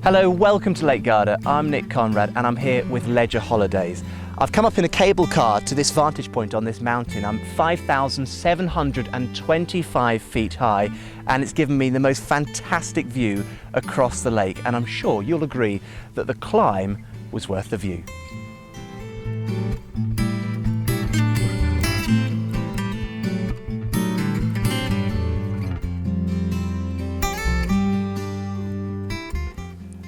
Hello, welcome to Lake Garda. I'm Nick Conrad and I'm here with Leisure Holidays. I've come up in a cable car to this vantage point on this mountain. I'm 5,725 feet high and it's given me the most fantastic view across the lake, and I'm sure you'll agree that the climb was worth the view.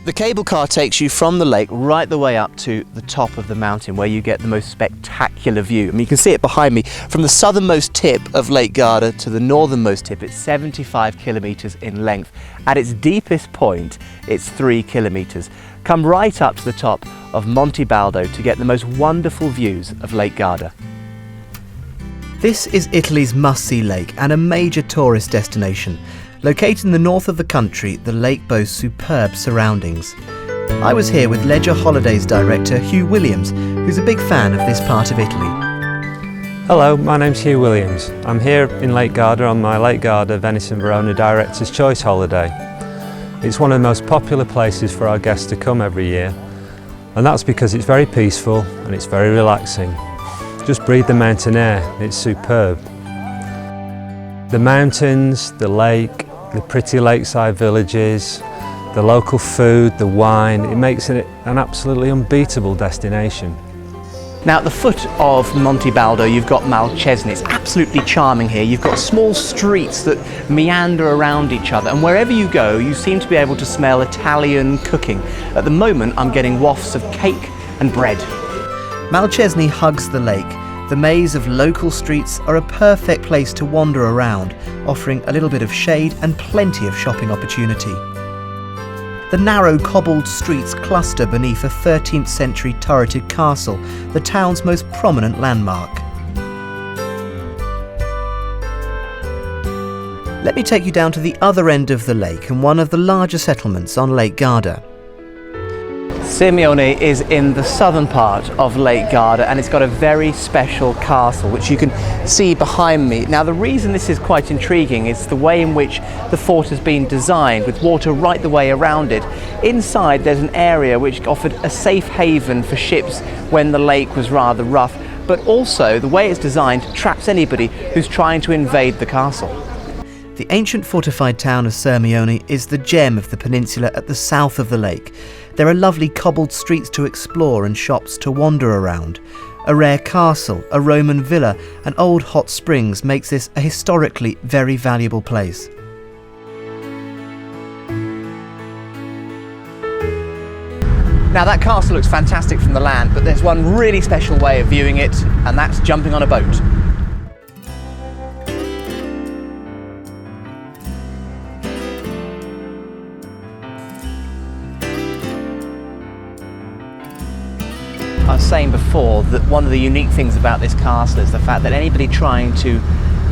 The cable car takes you from the lake right the way up to the top of the mountain where you get the most spectacular view. I mean, you can see it behind me. From the southernmost tip of Lake Garda to the northernmost tip, it's 75 kilometres in length. At its deepest point, it's 3 kilometres. Come right up to the top of Monte Baldo to get the most wonderful views of Lake Garda. This is Italy's must-see lake and a major tourist destination. Located in the north of the country, the lake boasts superb surroundings. I was here with Leisure Holidays director Hugh Williams, who's a big fan of this part of Italy. Hello, my name's Hugh Williams. I'm here in Lake Garda on my Lake Garda, Venice and Verona Director's Choice holiday. It's one of the most popular places for our guests to come every year, and that's because it's very peaceful and it's very relaxing. Just breathe the mountain air, it's superb. The mountains, the lake, the pretty lakeside villages, the local food, the wine, it makes it an absolutely unbeatable destination. Now at the foot of Monte Baldo you've got Malcesine. It's absolutely charming here. You've got small streets that meander around each other, and wherever you go you seem to be able to smell Italian cooking. At the moment I'm getting wafts of cake and bread. Malcesine hugs the lake. The maze of local streets are a perfect place to wander around, offering a little bit of shade and plenty of shopping opportunity. The narrow cobbled streets cluster beneath a 13th century turreted castle, the town's most prominent landmark. Let me take you down to the other end of the lake and one of the larger settlements on Lake Garda. Sirmione is in the southern part of Lake Garda and it's got a very special castle which you can see behind me. Now the reason this is quite intriguing is the way in which the fort has been designed, with water right the way around it. Inside there's an area which offered a safe haven for ships when the lake was rather rough, but also the way it's designed traps anybody who's trying to invade the castle. The ancient fortified town of Sirmione is the gem of the peninsula at the south of the lake. There are lovely cobbled streets to explore and shops to wander around. A rare castle, a Roman villa and old hot springs makes this a historically very valuable place. Now that castle looks fantastic from the land, but there's one really special way of viewing it, and that's jumping on a boat. I was saying before that one of the unique things about this castle is the fact that anybody trying to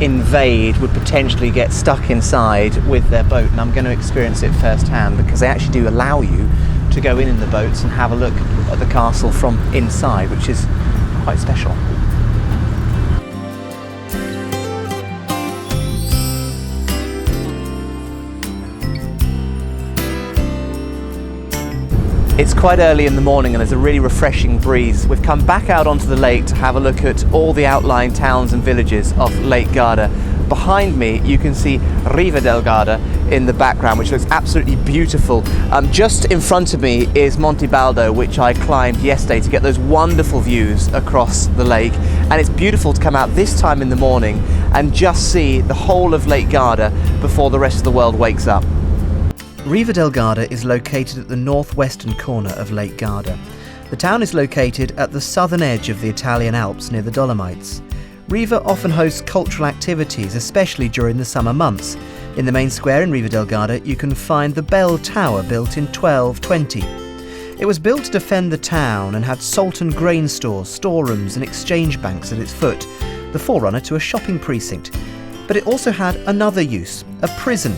invade would potentially get stuck inside with their boat, and I'm going to experience it firsthand because they actually do allow you to go in the boats and have a look at the castle from inside, which is quite special. It's quite early in the morning and there's a really refreshing breeze. We've come back out onto the lake to have a look at all the outlying towns and villages of Lake Garda. Behind me you can see Riva del Garda in the background, which looks absolutely beautiful. Just in front of me is Monte Baldo, which I climbed yesterday to get those wonderful views across the lake. And it's beautiful to come out this time in the morning and just see the whole of Lake Garda before the rest of the world wakes up. Riva del Garda is located at the northwestern corner of Lake Garda. The town is located at the southern edge of the Italian Alps near the Dolomites. Riva often hosts cultural activities, especially during the summer months. In the main square in Riva del Garda you can find the bell tower built in 1220. It was built to defend the town and had salt and grain stores, storerooms and exchange banks at its foot, the forerunner to a shopping precinct. But it also had another use, a prison.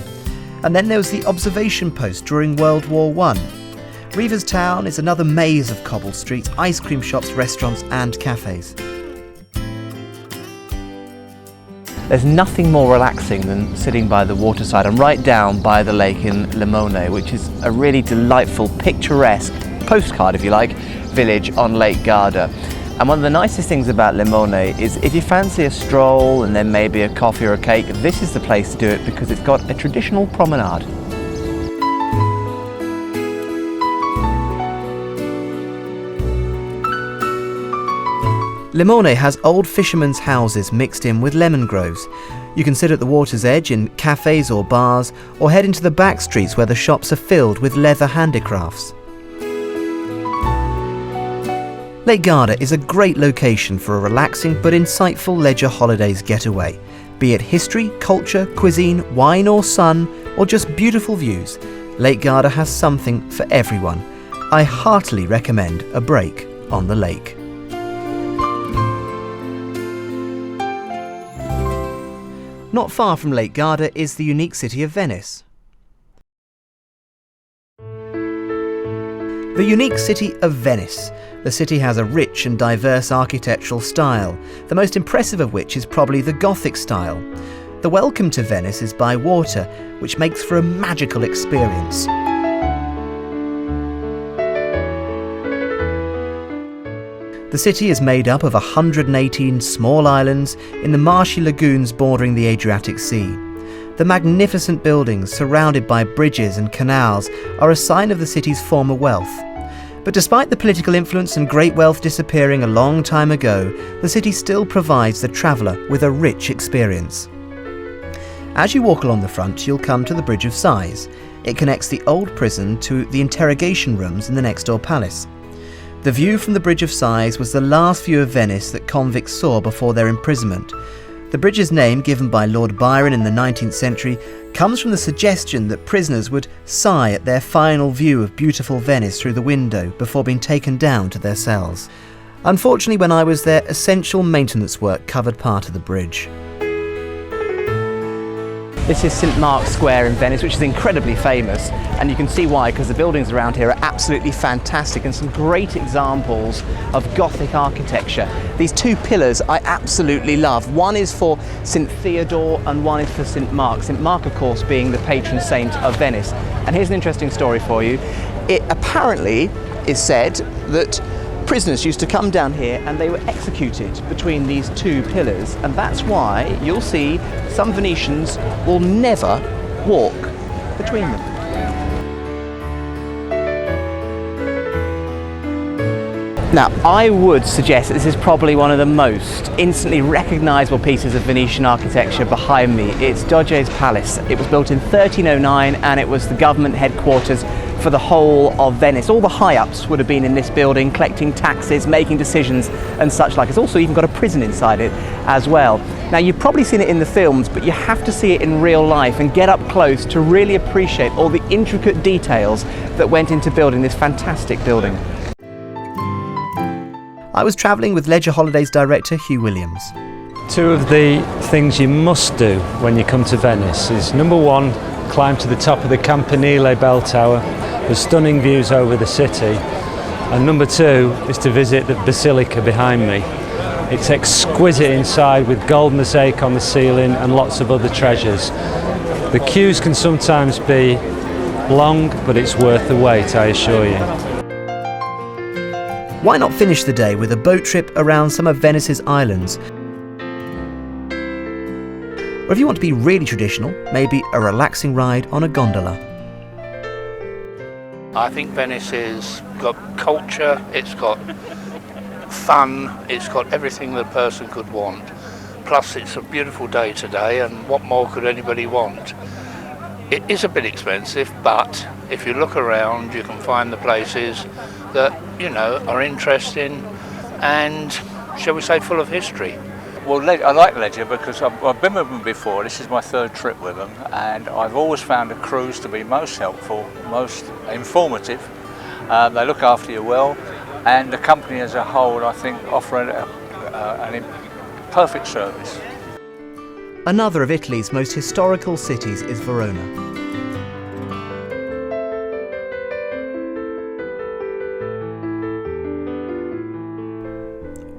And then there was the observation post during World War I. Riva's town is another maze of cobbled streets, ice cream shops, restaurants and cafes. There's nothing more relaxing than sitting by the waterside. I'm right down by the lake in Limone, which is a really delightful, picturesque postcard, if you like, village on Lake Garda. And one of the nicest things about Limone is if you fancy a stroll and then maybe a coffee or a cake, this is the place to do it because it's got a traditional promenade. Limone has old fishermen's houses mixed in with lemon groves. You can sit at the water's edge in cafes or bars, or head into the back streets where the shops are filled with leather handicrafts. Lake Garda is a great location for a relaxing but insightful leisure holidays getaway. Be it history, culture, cuisine, wine or sun, or just beautiful views, Lake Garda has something for everyone. I heartily recommend a break on the lake. Not far from Lake Garda is the unique city of Venice. The unique city of Venice. The city has a rich and diverse architectural style, the most impressive of which is probably the Gothic style. The welcome to Venice is by water, which makes for a magical experience. The city is made up of 118 small islands in the marshy lagoons bordering the Adriatic Sea. The magnificent buildings surrounded by bridges and canals are a sign of the city's former wealth. But despite the political influence and great wealth disappearing a long time ago, the city still provides the traveller with a rich experience. As you walk along the front, you'll come to the Bridge of Sighs. It connects the old prison to the interrogation rooms in the next door palace. The view from the Bridge of Sighs was the last view of Venice that convicts saw before their imprisonment. The bridge's name, given by Lord Byron in the 19th century, comes from the suggestion that prisoners would sigh at their final view of beautiful Venice through the window before being taken down to their cells. Unfortunately, when I was there, essential maintenance work covered part of the bridge. This is St Mark's Square in Venice, which is incredibly famous, and you can see why, because the buildings around here are absolutely fantastic and some great examples of Gothic architecture. These two pillars I absolutely love. One is for St Theodore and one is for St Mark. St Mark, of course, being the patron saint of Venice. And here's an interesting story for you. It apparently is said that prisoners used to come down here and they were executed between these two pillars, and that's why you'll see some Venetians will never walk between them. Now, I would suggest that this is probably one of the most instantly recognisable pieces of Venetian architecture behind me. It's Doge's Palace. It was built in 1309 and it was the government headquarters for the whole of Venice. All the high-ups would have been in this building, collecting taxes, making decisions and such like. It's also even got a prison inside it as well. Now, you've probably seen it in the films, but you have to see it in real life and get up close to really appreciate all the intricate details that went into building this fantastic building. I was travelling with Leisure Holidays director Hugh Williams. Two of the things you must do when you come to Venice is, number one, climb to the top of the Campanile bell tower. There's stunning views over the city. And number two is to visit the basilica behind me. It's exquisite inside with gold mosaic on the ceiling and lots of other treasures. The queues can sometimes be long, but it's worth the wait, I assure you. Why not finish the day with a boat trip around some of Venice's islands? Or if you want to be really traditional, maybe a relaxing ride on a gondola. I think Venice has got culture, it's got fun, it's got everything that a person could want. Plus it's a beautiful day today, and what more could anybody want? It is a bit expensive, but if you look around you can find the places that, you know, are interesting and, shall we say, full of history. Well, I like Leisure because I've been with them before. This is my third trip with them, and I've always found a cruise to be most helpful, most informative. They look after you well, and the company as a whole, I think, offer a perfect service. Another of Italy's most historical cities is Verona.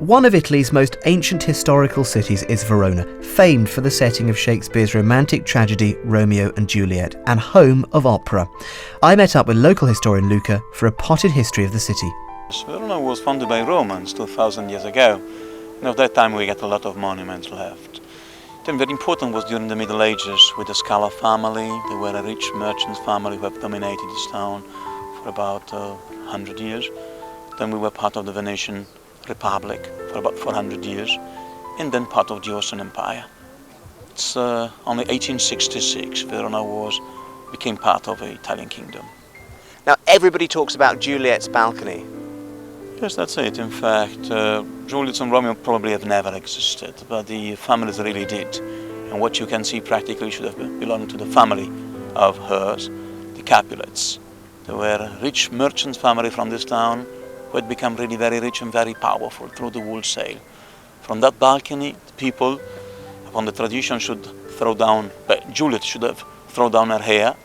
One of Italy's most ancient historical cities is Verona, famed for the setting of Shakespeare's romantic tragedy Romeo and Juliet, and home of opera. I met up with local historian Luca for a potted history of the city. Verona was founded by Romans 2,000 years ago, and at that time we got a lot of monuments left. Then very important was during the Middle Ages with the Scala family. They were a rich merchant family who have dominated this town for about 100 years. Then we were part of the Venetian Republic for about 400 years, and then part of the Austrian Empire. It's only 1866 Verona became part of the Italian kingdom. Now everybody talks about Juliet's balcony. Yes, that's it. In fact, Juliet and Romeo probably have never existed, but the families really did. And what you can see practically should have belonged to the family of hers, the Capulets. They were a rich merchant family from this town who had become really very rich and very powerful through the wholesale. From that balcony, people, upon the tradition, Juliet should have thrown down her hair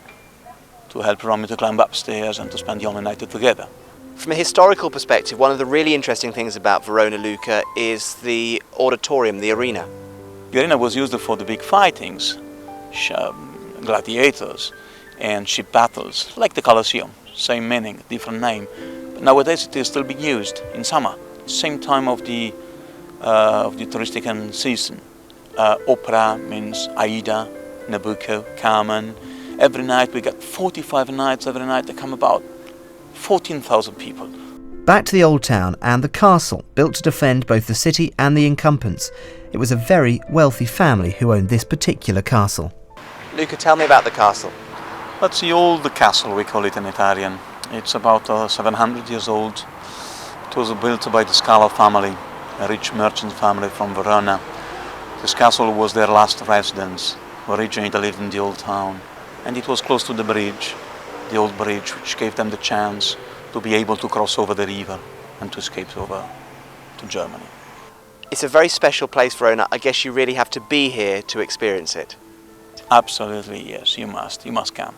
to help Romeo to climb upstairs and to spend the only night together. From a historical perspective, one of the really interesting things about Verona, Luca, is the auditorium, the arena. The arena was used for the big fightings, gladiators and ship battles, like the Colosseum, same meaning, different name. But nowadays it is still being used in summer, same time of the touristic season. Opera means Aida, Nabucco, Carmen. Every night we got 45 nights every night. There come about 14,000 people. Back to the old town and the castle, built to defend both the city and the incumbents. It was a very wealthy family who owned this particular castle. Luca, tell me about the castle. That's the old castle, we call it in Italian. It's about 700 years old. It was built by the Scala family, a rich merchant family from Verona. This castle was their last residence. Originally they lived in the old town, and it was close to the bridge, the old bridge, which gave them the chance to be able to cross over the river and to escape over to Germany. It's a very special place, Verona. I guess you really have to be here to experience it. Absolutely, yes, you must come.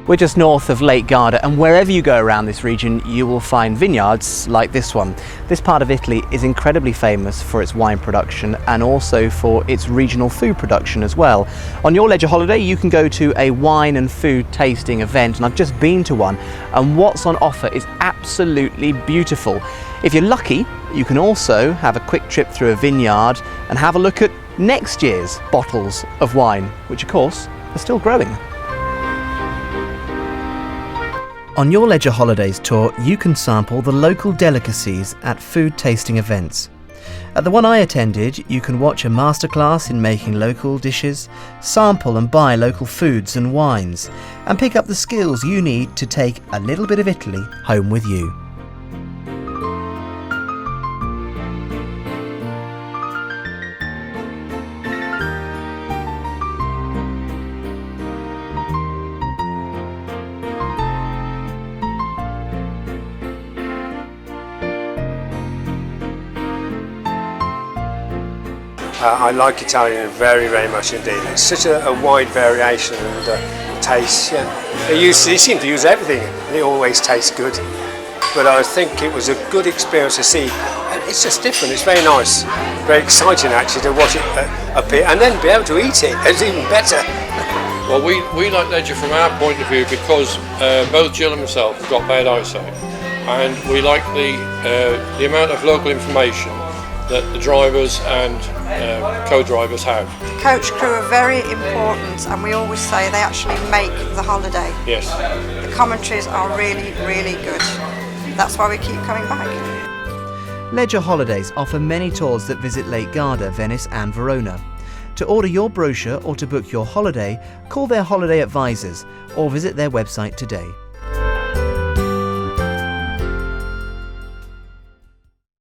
We're just north of Lake Garda, and wherever you go around this region you will find vineyards like this one. This part of Italy is incredibly famous for its wine production and also for its regional food production as well. On your leisure holiday you can go to a wine and food tasting event, and I've just been to one, and what's on offer is absolutely beautiful. If you're lucky, you can also have a quick trip through a vineyard and have a look at next year's bottles of wine, which of course are still growing. On your Leisure Holidays tour, you can sample the local delicacies at food tasting events. At the one I attended, you can watch a masterclass in making local dishes, sample and buy local foods and wines, and pick up the skills you need to take a little bit of Italy home with you. I like Italian very, very much indeed. It's such a wide variation and taste. Yeah. They seem to use everything, and it always tastes good. But I think it was a good experience to see. And it's just different. It's very nice, very exciting actually to watch it appear, and then be able to eat it. It's even better. Well, we like leisure from our point of view because both Jill and myself have got bad eyesight, and we like the amount of local information that the drivers and co-drivers have. The coach crew are very important, and we always say they actually make the holiday. Yes. The commentaries are really, really good. That's why we keep coming back. Leisure Holidays offer many tours that visit Lake Garda, Venice and Verona. To order your brochure or to book your holiday, call their holiday advisors or visit their website today.